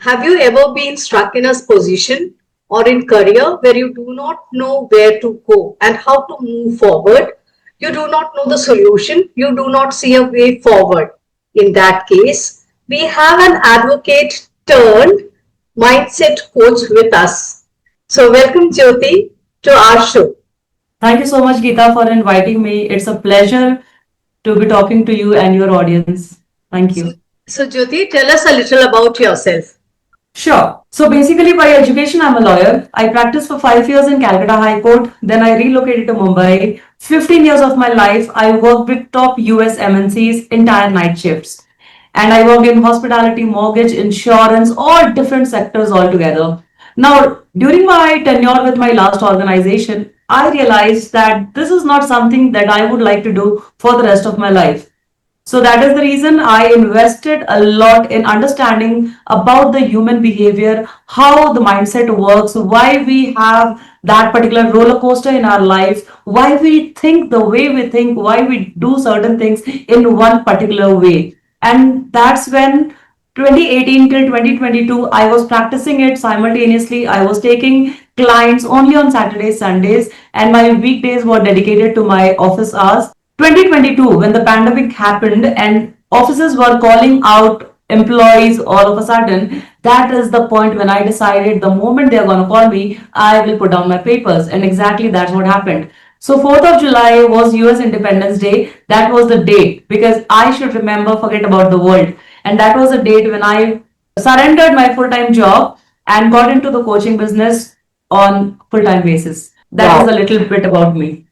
Have you ever been stuck in a position or in career where you do not know where to go and how to move forward? You do not know the solution. You do not see a way forward. In that case, we have an advocate turned mindset coach with us. So welcome Jyoti to our show. Thank you so much, Geetha, for inviting me. It's a pleasure to be talking to you and your audience. Thank So, you. so Jyoti, tell us a little about yourself. Sure. So basically, by education, I'm a lawyer. I practiced for 5 years in Calcutta High Court. Then I relocated to Mumbai. 15 years of my life, I worked with top US MNCs, entire night shifts. And I worked in hospitality, mortgage, insurance, all different sectors altogether. Now, during my tenure with my last organization, I realized that this is not something that I would like to do for the rest of my life. So that is the reason I invested a lot in understanding about the human behavior, how the mindset works, why we have that particular roller coaster in our life, why we think the way we think, why we do certain things in one particular way. And that's when 2018 till 2022, I was practicing it simultaneously. I was taking clients only on Saturdays, Sundays, and my weekdays were dedicated to my office hours. 2022, when the pandemic happened and offices were calling out employees all of a sudden, that is the point when I decided the moment they're going to call me, I will put down my papers. And exactly that's what happened. So 4th of July was US Independence Day. That was the date because I should remember, forget about the world. And that was the date when I surrendered my full-time job and got into the coaching business on full-time basis. That is Wow. a little bit about me.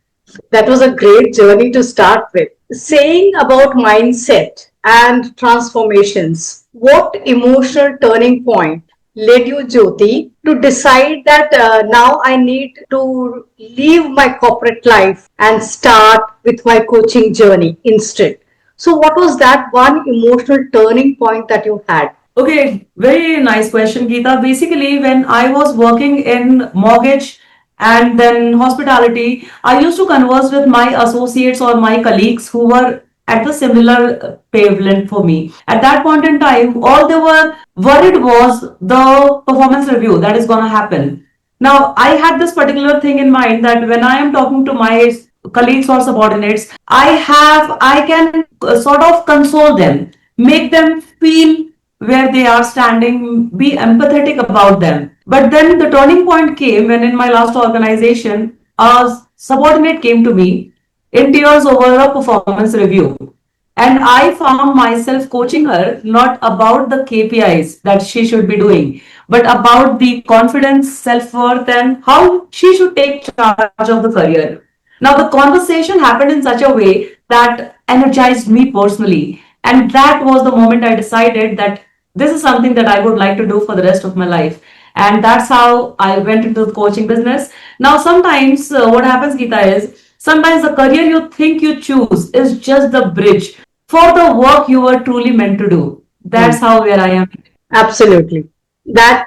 That was a great journey to start with. Saying about mindset and transformations, what emotional turning point led you, Jyoti, to decide that now I need to leave my corporate life and start with my coaching journey instead? So, what was that one emotional turning point that you had? Okay, very nice question, Geetha. Basically, when I was working in mortgage and then hospitality, I used to converse with my associates or my colleagues who were at the similar wavelength for me. At that point in time, all they were worried was the performance review that is going to happen. Now, I had this particular thing in mind that when I am talking to my colleagues or subordinates, I can sort of console them, make them feel where they are standing, be empathetic about them. But then the turning point came when in my last organization, a subordinate came to me in tears over a performance review. And I found myself coaching her not about the KPIs that she should be doing, but about the confidence, self worth, and how she should take charge of the career. Now, the conversation happened in such a way that energized me personally. And that was the moment I decided that this is something that I would like to do for the rest of my life. And that's how I went into the coaching business. Now, sometimes what happens, Geeta, is sometimes the career you think you choose is just the bridge for the work you were truly meant to do. That's how where I am. Absolutely. That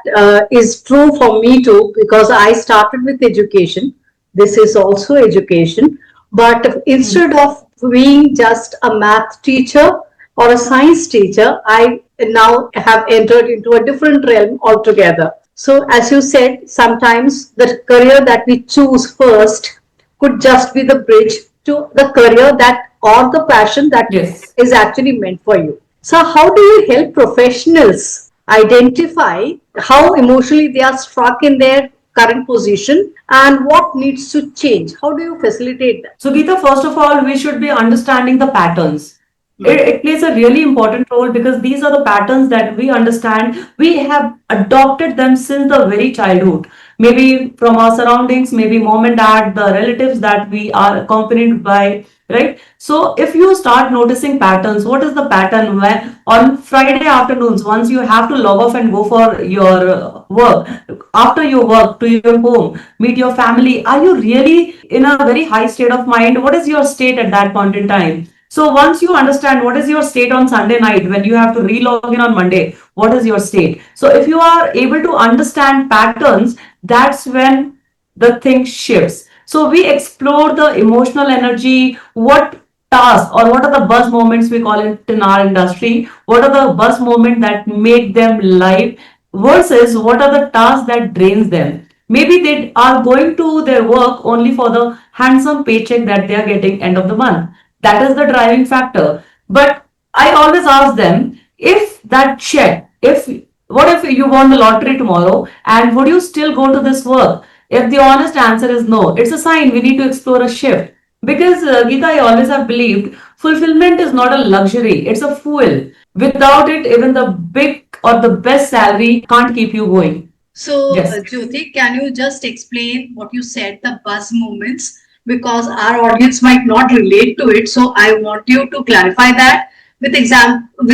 is true for me too because I started with education. This is also education. But instead of being just a math teacher or a science teacher, I now have entered into a different realm altogether. So, as you said, sometimes the career that we choose first could just be the bridge to the career that or the passion that Yes. is actually meant for you. So, how do you help professionals identify how emotionally they are stuck in their current position and what needs to change? How do you facilitate that? So, Geeta, first of all, we should be understanding the patterns. It plays a really important role because these are the patterns that we understand. We have adopted them since the very childhood. Maybe from our surroundings, maybe mom and dad, the relatives that we are accompanied by, right? So if you start noticing patterns, what is the pattern when on Friday afternoons, once you have to log off and go for your work, after your work to your home, meet your family, are you really in a very high state of mind? What is your state at that point in time? So once you understand what is your state on Sunday night when you have to re-log in on Monday, what is your state? So if you are able to understand patterns, that's when the thing shifts. So we explore the emotional energy, what tasks or what are the buzz moments we call it in our industry, what are the buzz moments that make them live versus what are the tasks that drains them. Maybe they are going to their work only for the handsome paycheck that they are getting end of the month. That is the driving factor. But I always ask them, if that check, if what if you won the lottery tomorrow and would you still go to this work? If the honest answer is no, it's a sign we need to explore a shift. Because Geeta, I always have believed fulfillment is not a luxury, it's a fuel. Without it, even the big or the best salary can't keep you going. So, Yes. Jyoti, can you just explain what you said, the buzz moments? Because our audience might not relate to it. So, I want you to clarify that with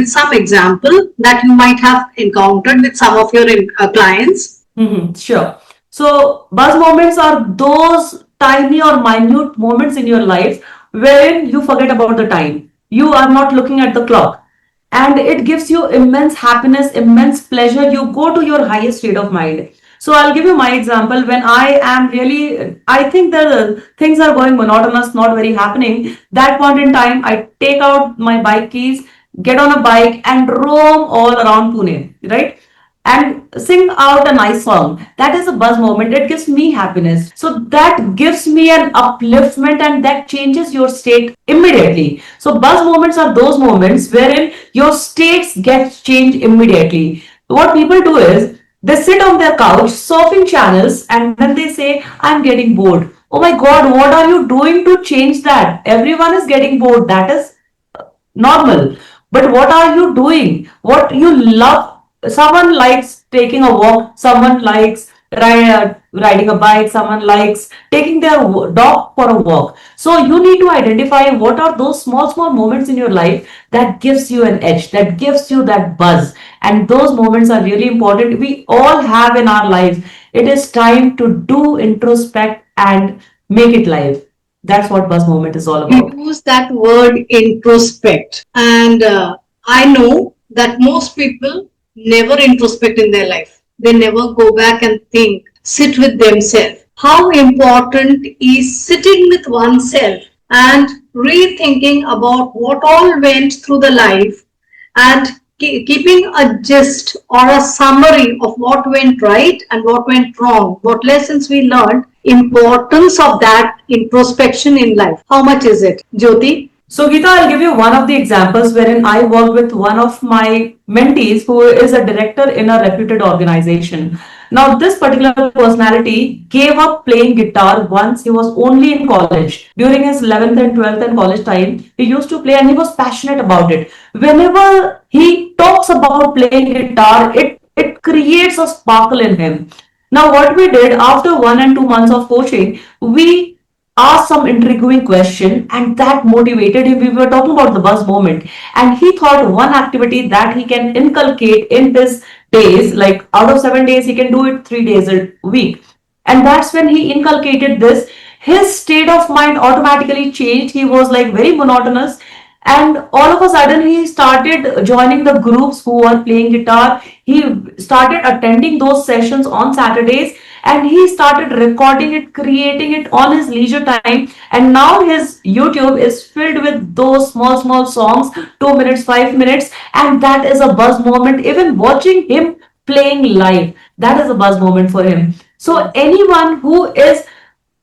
some example that you might have encountered with some of your clients. Sure. So, buzz moments are those tiny or minute moments in your life wherein you forget about the time. You are not looking at the clock. And it gives you immense happiness, immense pleasure. You go to your highest state of mind. So, I'll give you my example. When I am really, I think the things are going monotonous, not very happening. That point in time, I take out my bike keys, get on a bike, and roam all around Pune, right? And sing out a nice song. That is a buzz moment. It gives me happiness. So that gives me an upliftment and that changes your state immediately. So buzz moments are those moments wherein your states get changed immediately. What people do is they sit on their couch surfing channels and then they say, I'm getting bored. Oh my God, what are you doing to change that? Everyone is getting bored. That is normal. But what are you doing? What you love? Someone likes taking a walk, someone likes riding a bike, someone likes taking their dog for a walk. So you need to identify what are those small moments in your life that gives you an edge, that gives you that buzz. And those moments are really important. We all have in our lives. It is time to do introspect and make it live. That's what buzz moment is all You about. use that word introspect, and I know that most people never introspect in their life. They never go back and think, sit with themselves. How important is sitting with oneself and rethinking about what all went through the life and keeping a gist or a summary of what went right and what went wrong, what lessons we learned, importance of that introspection in life. How much is it, Jyoti? So, Geeta, I'll give you one of the examples wherein I work with one of my mentees who is a director in a reputed organization. Now, this particular personality gave up playing guitar once he was only in college. During his 11th and 12th and college time, he used to play and he was passionate about it. Whenever he talks about playing guitar, it creates a sparkle in him. Now, what we did after 1 and 2 months of coaching, we asked some intriguing question and that motivated him. We were talking about the buzz moment and he thought one activity that he can inculcate in his days, like out of 7 days, he can do it 3 days a week. And that's when he inculcated this. His state of mind automatically changed. He was like very monotonous and all of a sudden he started joining the groups who were playing guitar. He started attending those sessions on Saturdays and he started recording it, creating it on his leisure time. And now his YouTube is filled with those small songs, 2 minutes, 5 minutes, and that is a buzz moment. Even watching him playing live, that is a buzz moment for him. So anyone who is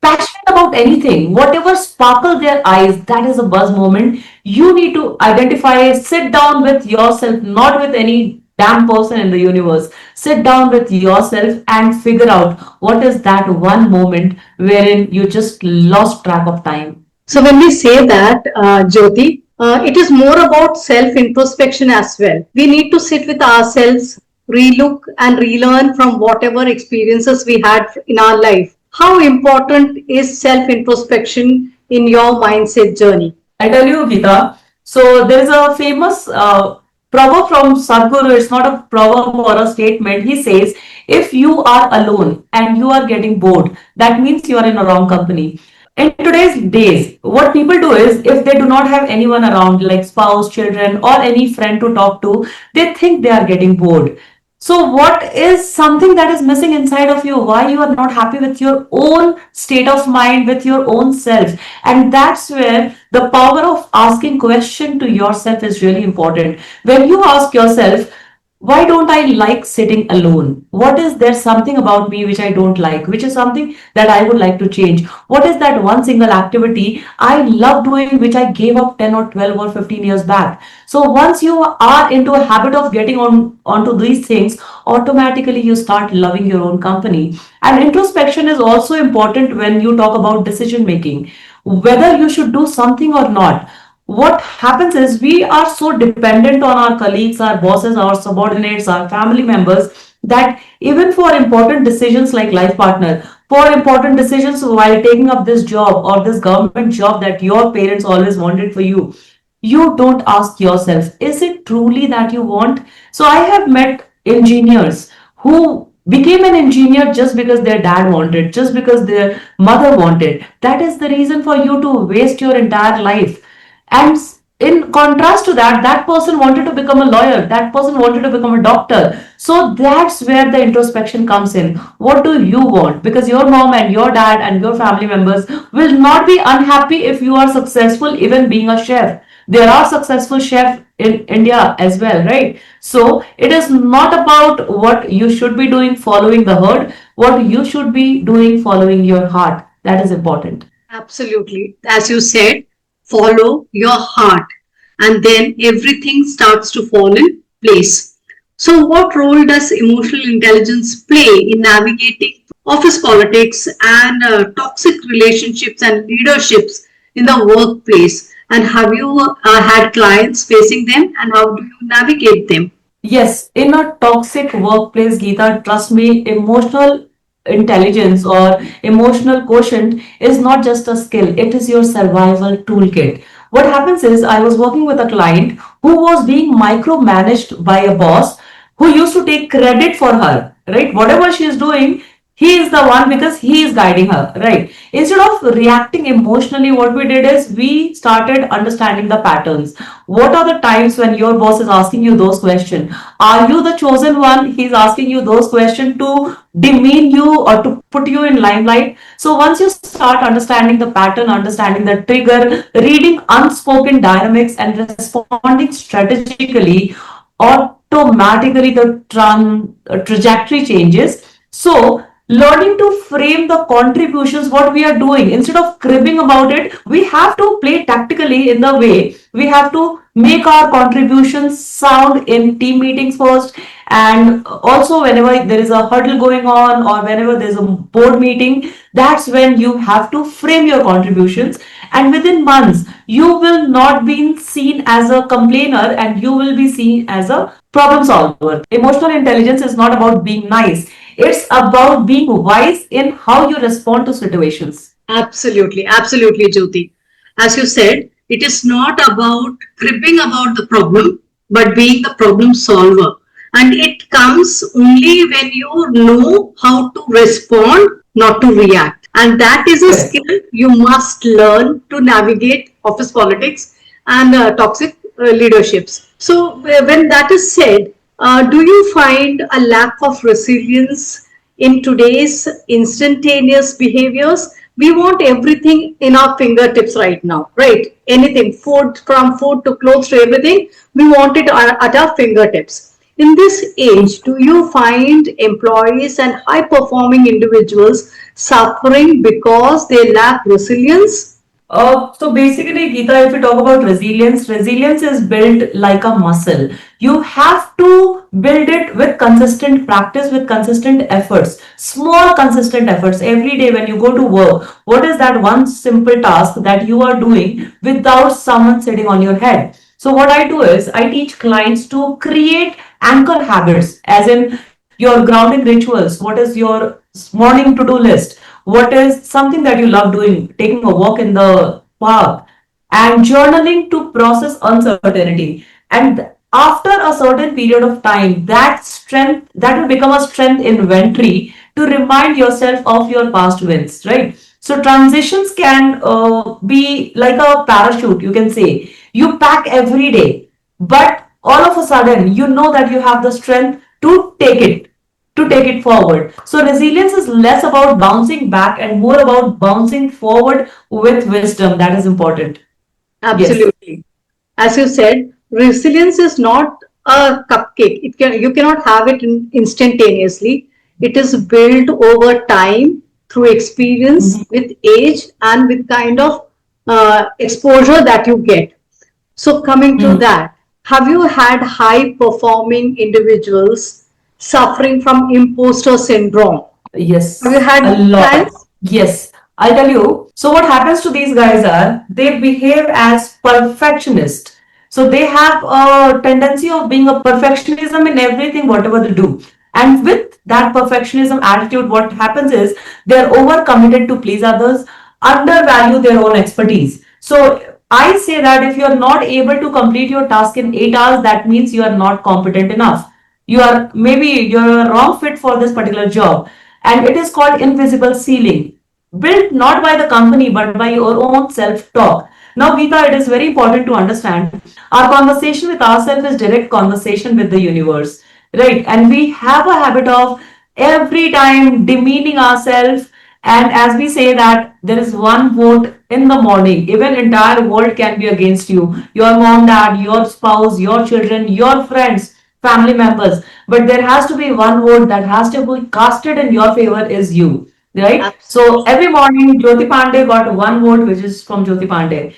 passionate about anything, whatever sparkle their eyes, that is a buzz moment. You need to identify, sit down with yourself, not with any damn person in the universe. Sit down with yourself and figure out what is that one moment wherein you just lost track of time. So when we say that, Jyoti, it is more about self-introspection as well. We need to sit with ourselves, relook and relearn from whatever experiences we had in our life. How important is self-introspection in your mindset journey? I tell you, Geeta. So there is a famous proverb from Sadhguru. It's not a proverb or a statement. He says, if you are alone and you are getting bored, that means you are in a wrong company. In today's days, what people do is if they do not have anyone around, like spouse, children, or any friend to talk to, they think they are getting bored. So, what is something that is missing inside of you? Why you are not happy with your own state of mind, with your own self? And that's where the power of asking question to yourself is really important. When you ask yourself, Why don't I like sitting alone? What is there something about me which I don't like, which is something that I would like to change? What is that one single activity I love doing which I gave up 10 or 12 or 15 years back? So once you are into a habit of getting on onto these things, automatically you start loving your own company. And introspection is also important when you talk about decision making, whether you should do something or not. What happens is we are so dependent on our colleagues, our bosses, our subordinates, our family members, that even for important decisions like life partner, for important decisions while taking up this job or this government job that your parents always wanted for you don't ask yourself, is it truly that you want? So I have met engineers who became an engineer just because their dad wanted, just because their mother wanted. That is the reason for you to waste your entire life. And in contrast to that, that person wanted to become a lawyer, that person wanted to become a doctor. So that's where the introspection comes in. What do you want? Because your mom and your dad and your family members will not be unhappy if you are successful, even being a chef. There are successful chefs in India as well, right? So it is not about what you should be doing following the herd, what you should be doing following your heart. That is important. Absolutely. As you said, follow your heart, and then everything starts to fall in place. So, what role does emotional intelligence play in navigating office politics and toxic relationships and leaderships in the workplace? And have you had clients facing them, and how do you navigate them? Yes, in a toxic workplace, Geeta, trust me, emotional intelligence or emotional quotient is not just a skill, it is your survival toolkit. What happens is, I was working with a client who was being micromanaged by a boss who used to take credit for her, right? Whatever she is doing, he is the one because he is guiding her, right? Instead of reacting emotionally, what we did is we started understanding the patterns. What are the times when your boss is asking you those questions? Are you the chosen one? He's asking you those questions to demean you or to put you in limelight. So once you start understanding the pattern, understanding the trigger, reading unspoken dynamics and responding strategically, automatically the trajectory changes. So learning to frame the contributions, what we are doing, instead of cribbing about it, we have to play tactically in the way we have to make our contributions sound in team meetings first, and also whenever there is a huddle going on or whenever there's a board meeting, that's when you have to frame your contributions. And within months you will not be seen as a complainer and you will be seen as a problem solver. Emotional intelligence is not about being nice, it's about being wise in how you respond to situations. Absolutely, absolutely, Jyoti. As you said, it is not about cribbing about the problem, but being the problem solver. And it comes only when you know how to respond, not to react. And that is a Correct. skill you must learn to navigate office politics and toxic leaderships. So, when that is said, do you find a lack of resilience in today's instantaneous behaviors? We want everything in our fingertips right now, right? Anything, food, from food to clothes to everything, we want it at our fingertips. In this age, do you find employees and high performing individuals suffering because they lack resilience? So basically, Geeta, if we talk about resilience, resilience is built like a muscle. You have to build it with consistent practice, with consistent efforts, small consistent efforts every day when you go to work. What is that one simple task that you are doing without someone sitting on your head? So what I do is I teach clients to create anchor habits, as in your grounding rituals. What is your morning to-do list? What is something that you love doing? Taking a walk in the park and journaling to process uncertainty. And after a certain period of time, that strength that will become a strength inventory to remind yourself of your past wins, right? So transitions can be like a parachute, you can say. You pack every day, but all of a sudden you know that you have the strength to take it forward. So resilience is less about bouncing back and more about bouncing forward with wisdom. That is important. Yes. Absolutely. As you said, resilience is not a cupcake. You cannot have it instantaneously. It is built over time through experience, with age, and with kind of exposure that you get. So coming to that, have you had high performing individuals suffering from imposter syndrome? Have you Yes, a had lot. clients? Yes, I'll tell you. So what happens to these guys are they behave as perfectionists. So they have a tendency of being a perfectionism in everything, whatever they do. And with that perfectionism attitude, what happens is they're overcommitted to please others, undervalue their own expertise. So I say that if you're not able to complete your task in 8 hours, that means you are not competent enough. You are maybe you're a wrong fit for this particular job, and it is called invisible ceiling, built not by the company but by your own self talk. Now, Geeta, it is very important to understand our conversation with ourselves is direct conversation with the universe, right? And we have a habit of every time demeaning ourselves. And as we say that there is one vote in the morning, even entire world can be against you. Your mom, dad, your spouse, your children, your friends, family members. But there has to be one vote that has to be casted in your favor is you. Right? So Absolutely. every morning, Jyoti Pandey got one vote, which is from Jyoti Pandey.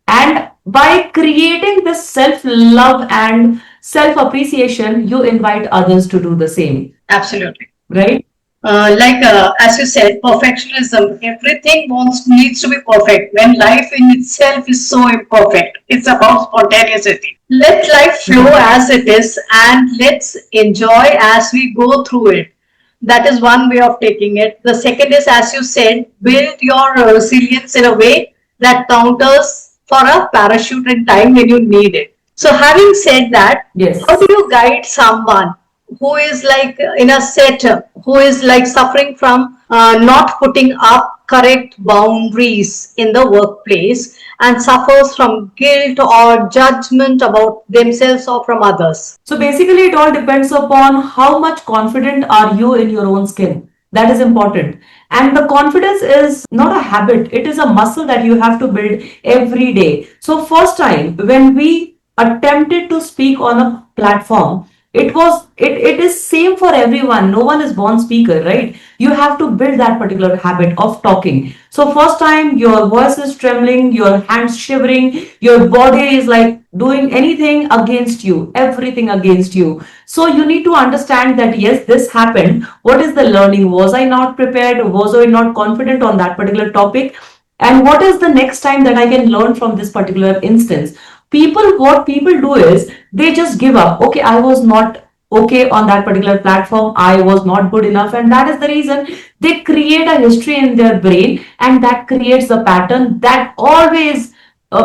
And by creating this self love and self appreciation, you invite others to do the same. Absolutely. Right? As you said, perfectionism. Everything needs to be perfect when life in itself is so imperfect. It's about spontaneity. Let life flow as it is, and let's enjoy as we go through it. That is one way of taking it. The second is, as you said, build your resilience in a way that counters for a parachute in time when you need it. So, having said that, how Yes. do you guide someone who is like in a setup, who is like suffering from not putting up correct boundaries in the workplace and suffers from guilt or judgment about themselves or from others? So basically, it all depends upon how much confident are you in your own skin. That is important. And the confidence is not a habit, it is a muscle that you have to build every day. So, first time when we attempted to speak on a platform, it is same for everyone. No one is born speaker, right? You have to build that particular habit of talking. So first time your voice is trembling, your hands shivering, your body is like doing anything against you, everything against you. So you need to understand that yes, this happened. What is the learning? Was I not prepared? Was I not confident on that particular topic? And what is the next time that I can learn from this particular instance? What people do is they just give up. Okay, I was not okay on that particular platform. I was not good enough. And that is the reason they create a history in their brain, and that creates a pattern that always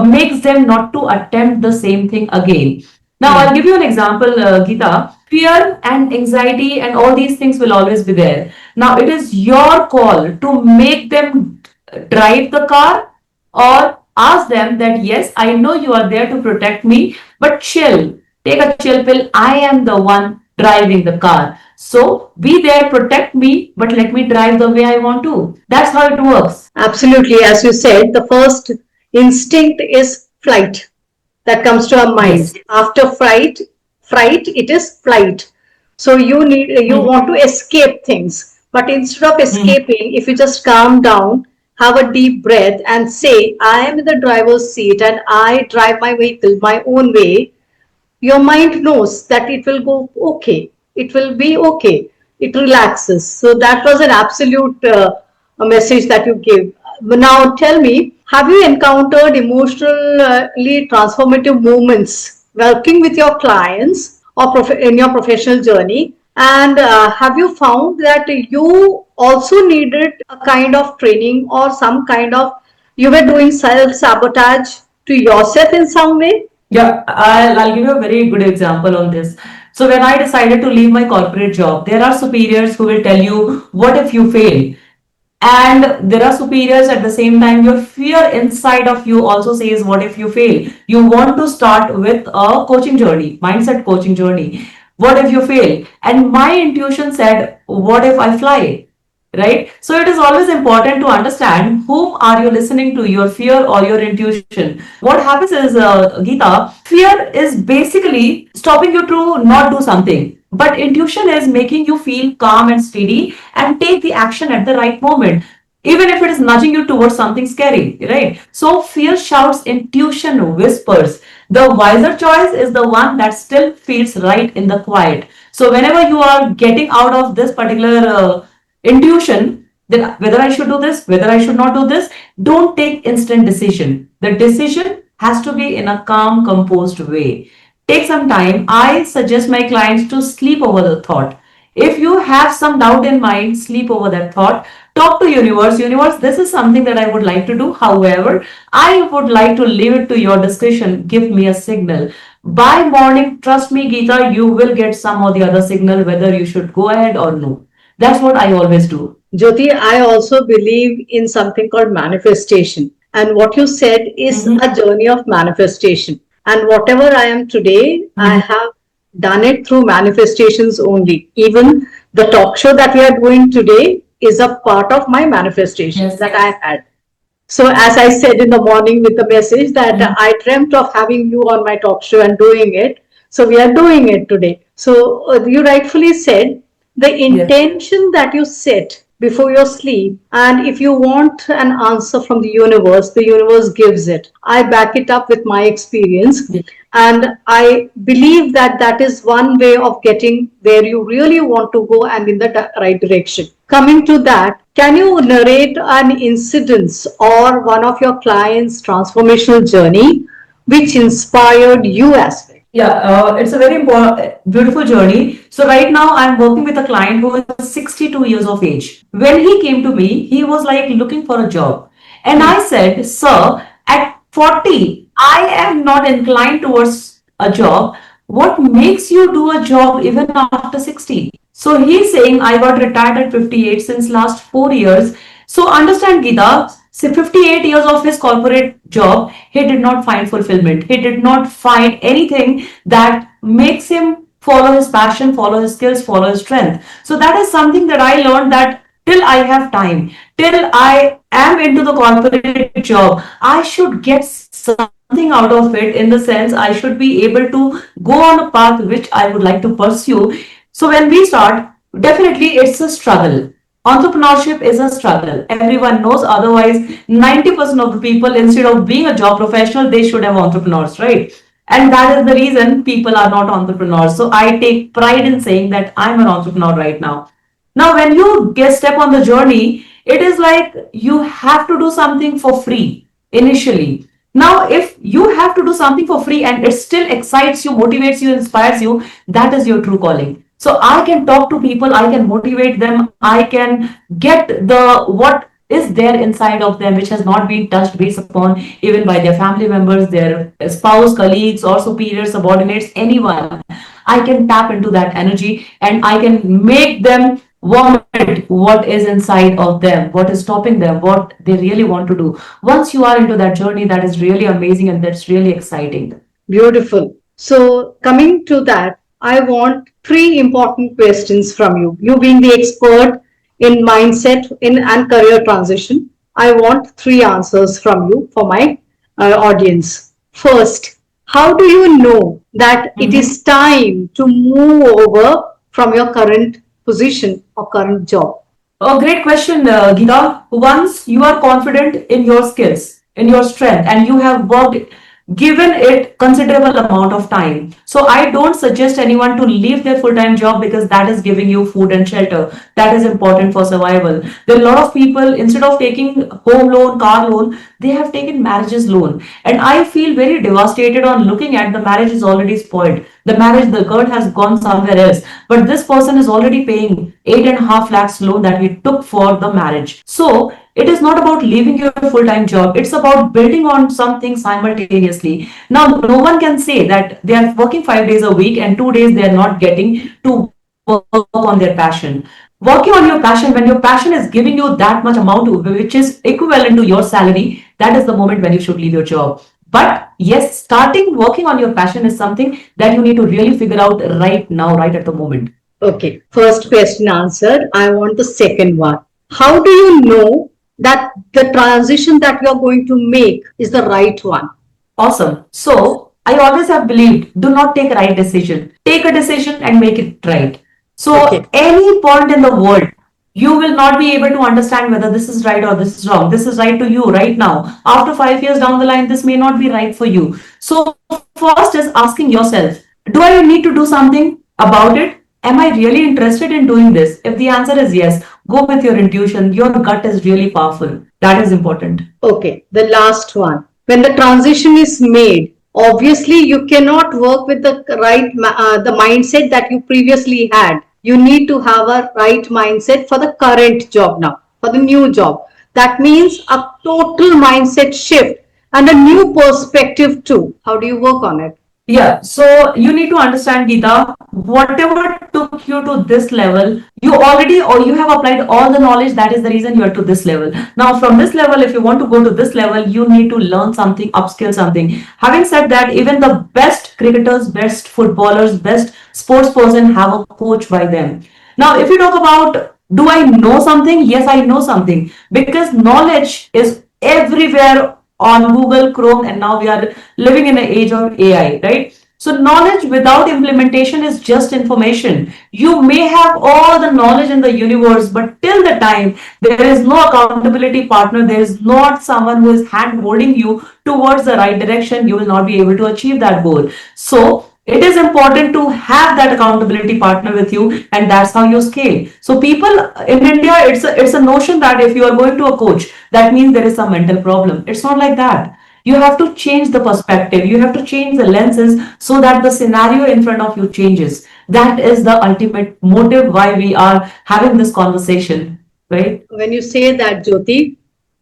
makes them not to attempt the same thing again. Now, I'll give you an example, Geeta. Fear and anxiety and all these things will always be there. Now, it is your call to make them drive the car or ask them that, yes, I know you are there to protect me, but chill. Take a chill pill. I am the one driving the car. So be there, protect me, but let me drive the way I want to. That's how it works. Absolutely. As you said, the first instinct is flight that comes to our Yes. mind. After fright, it is flight. So you Mhm. want to escape things. But instead of Mhm. escaping, if you just calm down, have a deep breath and say, I am in the driver's seat and I drive my vehicle my own way, your mind knows that it will go okay. It will be okay. It relaxes. So that was an absolute a message that you gave. Now tell me, have you encountered emotionally transformative moments working with your clients or in your professional journey? And have you found that you also needed a kind of training or some kind of you were doing self sabotage to yourself in some way? Yeah, I'll give you a very good example on this. So when I decided to leave my corporate job, there are superiors who will tell you, what if you fail? And there are superiors at the same time, your fear inside of you also says, what if you fail? You want to start with a coaching journey, mindset coaching journey. What if you fail? And my intuition said, what if I fly? right? So it is always important to understand whom are you listening to, your fear or your intuition. What happens is, Geeta, fear is basically stopping you to not do something, but intuition is making you feel calm and steady and take the action at the right moment, even if it is nudging you towards something scary, right? So fear shouts, intuition whispers. The wiser choice is the one that still feels right in the quiet. So whenever you are getting out of this particular intuition, that whether I should do this, whether I should not do this, don't take instant decision. The decision has to be in a calm, composed way. Take some time. I suggest my clients to sleep over the thought. If you have some doubt in mind, sleep over that thought. Talk to universe. Universe, this is something that I would like to do. However, I would like to leave it to your discretion. Give me a signal. By morning, trust me, Geeta, you will get some or the other signal whether you should go ahead or no. That's what I always do. Jyoti, I also believe in something called manifestation. And what you said is a journey of manifestation. And whatever I am today, I have done it through manifestations only. Even the talk show that we are doing today is a part of my manifestation Yes. that I had. So, as I said in the morning with the message that I dreamt of having you on my talk show and doing it. So, we are doing it today. So, you rightfully said the intention that you set before your sleep, and if you want an answer from the universe gives it. I back it up with my experience. Yes. And I believe that that is one way of getting where you really want to go and in the right direction. Coming to that, can you narrate an incident or one of your clients' transformational journey which inspired you as well? Yeah, it's a very important, beautiful journey. So right now I'm working with a client who is 62 years of age. When he came to me, he was like looking for a job. And I said, sir, at 40, I am not inclined towards a job. What makes you do a job even after 60? So he's saying, I got retired at 58 since last 4 years. So understand, Geeta, so 58 years of his corporate job, he did not find fulfillment. He did not find anything that makes him follow his passion, follow his skills, follow his strength. So that is something that I learned, that till I have time, till I am into the corporate job, I should get something out of it, in the sense I should be able to go on a path which I would like to pursue. So when we start, definitely it's a struggle. Entrepreneurship is a struggle. Everyone knows. Otherwise, 90% of the people, instead of being a job professional, they should have entrepreneurs, right? And that is the reason people are not entrepreneurs. So I take pride in saying that I'm an entrepreneur right now. Now, when you get step on the journey, it is like you have to do something for free initially. Now, if you have to do something for free and it still excites you, motivates you, inspires you, that is your true calling. So I can talk to people, I can motivate them, I can get the what is there inside of them which has not been touched based upon even by their family members, their spouse, colleagues, or superiors, subordinates, anyone. I can tap into that energy and I can make them vomit what is inside of them, what is stopping them, what they really want to do. Once you are into that journey, that is really amazing and that's really exciting. Beautiful. So, coming to that, I want three important questions from you. You being the expert in mindset in and career transition, I want three answers from you for my audience. First, how do you know that it is time to move over from your current position or current job? Oh, great question, Geeta. Once you are confident in your skills, in your strength, and you have worked, given it considerable amount of time. So I don't suggest anyone to leave their full-time job because that is giving you food and shelter. That is important for survival. There are a lot of people, instead of taking home loan, car loan, they have taken marriages loan. And I feel very devastated on looking at the marriage is already spoiled. The marriage, the girl has gone somewhere else. But this person is already paying 8.5 lakhs loan that he took for the marriage. So it is not about leaving your full-time job. It's about building on something simultaneously. Now, no one can say that they are working 5 days a week and 2 days they are not getting to work on their passion. Working on your passion, when your passion is giving you that much amount which is equivalent to your salary, that is the moment when you should leave your job. But yes, starting working on your passion is something that you need to really figure out right now, right at the moment. Okay, first question answered. I want the second one. How do you know that the transition that you're going to make is the right one? Awesome. So I always have believed, do not take a right decision. Take a decision and make it right. Okay. So any point in the world, you will not be able to understand whether this is right or this is wrong. This is right to you right now. After 5 years down the line, this may not be right for you. So first is asking yourself, do I need to do something about it? Am I really interested in doing this? If the answer is yes, go with your intuition. Your gut is really powerful. That is important. Okay, the last one. When the transition is made, obviously you cannot work with the the mindset that you previously had. You need to have a right mindset for the current job now, for the new job. That means a total mindset shift and a new perspective too. How do you work on it? Yeah, so you need to understand, Geeta, whatever took you to this level, you already or you have applied all the knowledge. That is the reason you are to this level. Now, from this level, if you want to go to this level, you need to learn something, upskill something. Having said that, even the best cricketers, best footballers, best sports person have a coach by them. Now, if you talk about do I know something? Yes, I know something because knowledge is everywhere on Google, Chrome, and now we are living in an age of AI, right? So knowledge without implementation is just information. You may have all the knowledge in the universe, but till the time there is no accountability partner, there is not someone who is hand holding you towards the right direction, you will not be able to achieve that goal. So it is important to have that accountability partner with you, and that's how you scale. So people in India, it's a notion that if you are going to a coach, that means there is some mental problem. It's not like that. You have to change the perspective, you have to change the lenses so that the scenario in front of you changes. That is the ultimate motive why we are having this conversation, right? When you say that, Jyoti,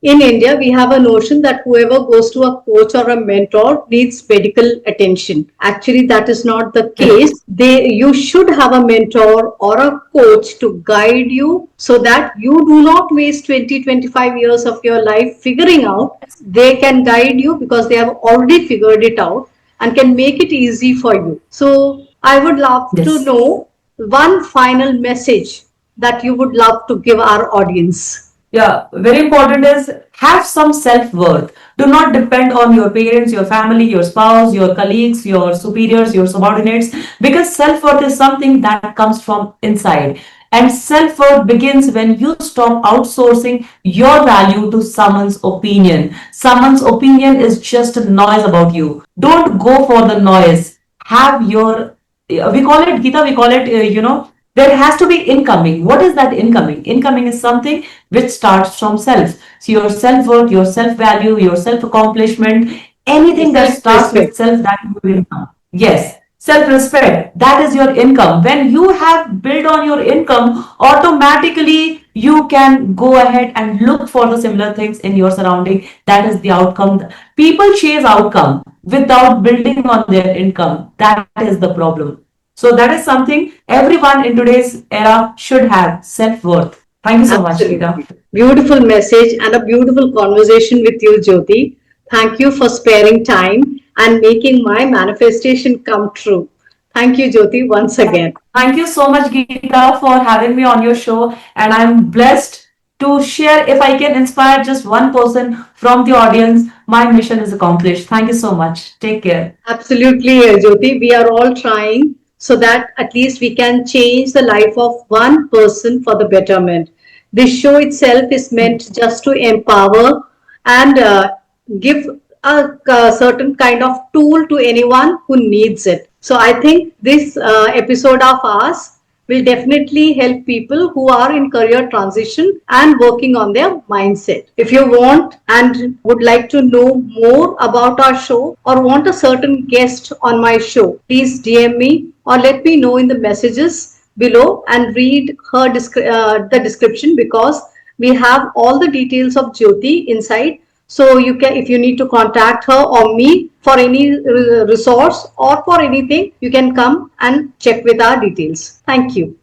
in India, we have a notion that whoever goes to a coach or a mentor needs medical attention. Actually, that is not the case. You should have a mentor or a coach to guide you so that you do not waste 20-25 years of your life figuring out. They can guide you because they have already figured it out and can make it easy for you. So I would love to Yes. know one final message that you would love to give our audience. Yeah, very important is have some self-worth. Do not depend on your parents, your family, your spouse, your colleagues, your superiors, your subordinates, because self-worth is something that comes from inside. And self-worth begins when you stop outsourcing your value to someone's opinion. Someone's opinion is just a noise about you. Don't go for the noise. Have your, we call it, Geeta, we call it, there has to be incoming. What is that incoming? Incoming is something which starts from self. So your self-worth, your self-value, your self-accomplishment, anything that Self starts with respect. self, that will income. Yes. Self-respect, that is your income. When you have built on your income, automatically you can go ahead and look for the similar things in your surrounding. That is the outcome. People chase outcome without building on their income. That is the problem. So that is something everyone in today's era should have self-worth. Thank you so much, Geeta. Absolutely. Beautiful message and a beautiful conversation with you, Jyoti. Thank you for sparing time and making my manifestation come true. Thank you, Jyoti, once again. Thank you so much, Geeta, for having me on your show. And I'm blessed to share. If I can inspire just one person from the audience, my mission is accomplished. Thank you so much. Take care. Absolutely, Jyoti. We are all trying so that at least we can change the life of one person for the betterment. This show itself is meant just to empower and give a certain kind of tool to anyone who needs it. So I think this episode of ours will definitely help people who are in career transition and working on their mindset. If you want and would like to know more about our show or want a certain guest on my show, please DM me or let me know in the messages below and read the description because we have all the details of Jyoti inside. So you can, if you need to contact her or me for any resource or for anything, you can come and check with our details. Thank you.